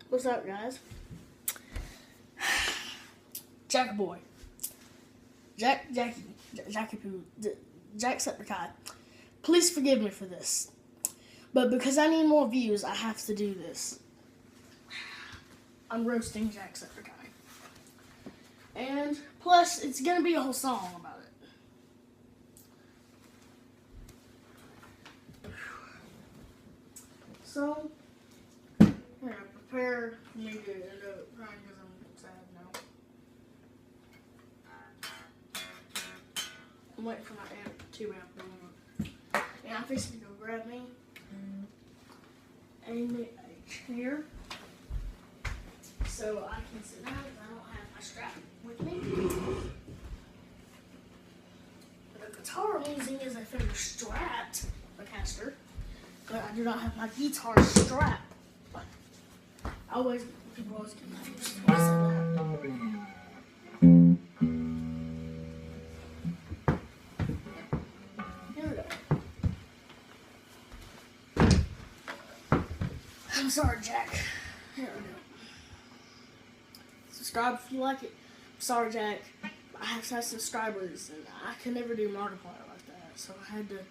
What's up, guys? Jackboy. Jacksecacy. Please forgive me for this. But because I need more views, I have to do this. I'm roasting Jacksecacy. And plus, it's going to be a whole song about it. So, yeah, prepare for me to end up crying because I'm sad now. I'm waiting for my amp, 2 amp to warm up. And I'm fixing to go grab me a chair so I can sit down because I don't have my strap with me. The guitar I'm using is a Fender Strat Telecaster, but I do not have my guitar strap. People always get confused when I say that. Here we go. I'm sorry, Jack. Here we go. Subscribe if you like it. I'm sorry, Jack. I have to have subscribers, and I can never do Markiplier like that, so I had to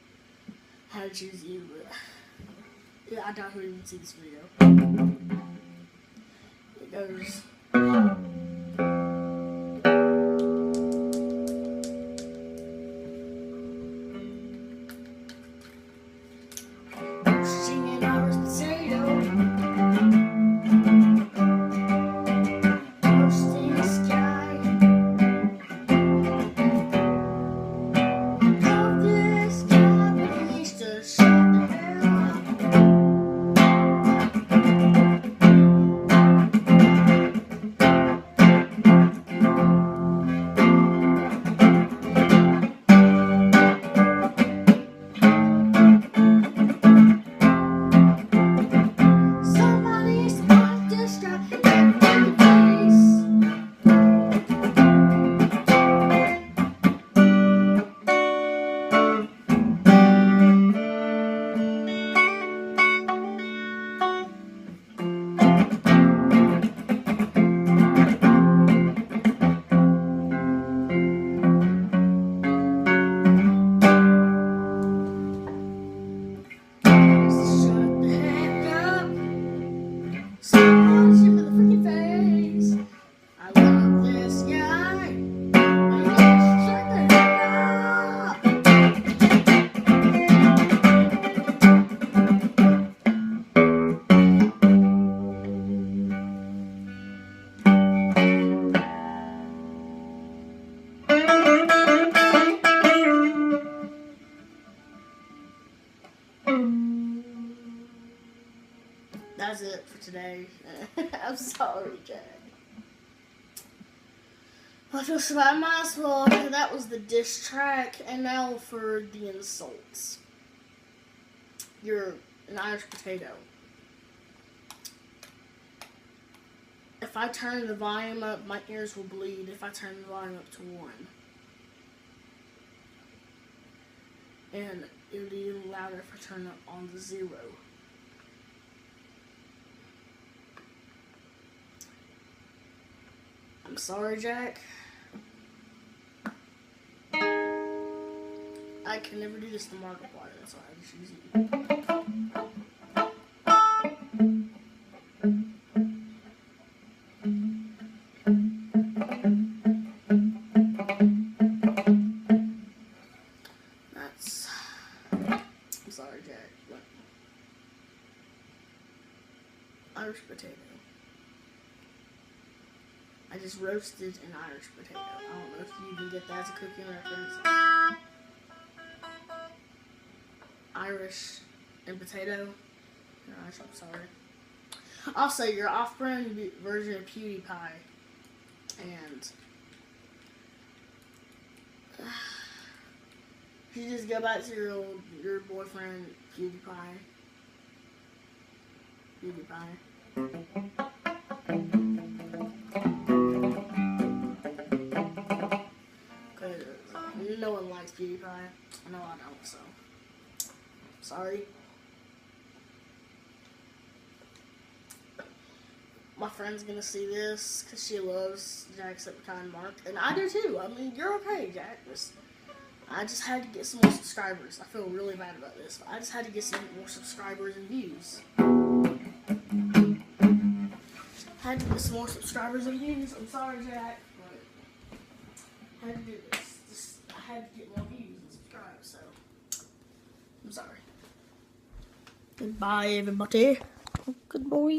choose you. But yeah, I doubt who even see this video. It goes. That's it for today. I'm sorry, Jack. I feel so bad. I might as well. That was the diss track, and now for the insults. You're an Irish potato. If I turn the volume up, my ears will bleed if I turn the volume up to 1. And it would be even louder if I turn it on to 0. I'm sorry, Jack. I can never do this to Markiplier, that's why I just use you. I'm sorry, Jack. But Irish potato. I just roasted an Irish potato. I don't know if you even get that as a cooking reference. Irish and potato. Gosh, I'm sorry. Also, you're off-brand version of PewDiePie. And you just go back to your boyfriend, PewDiePie. No one likes PewDiePie. No, I don't, so. Sorry. my friend's gonna see this because she loves Jacksepticeye and Mark, and I do too. I mean, you're okay, Jack. I just had to get some more subscribers. I feel really bad about this, but I just had to get some more subscribers and views. Had to get some more subscribers and views. I'm sorry, Jack, but I had to do this. I had to get more views and subscribe, so I'm sorry. Goodbye, everybody. Good boy.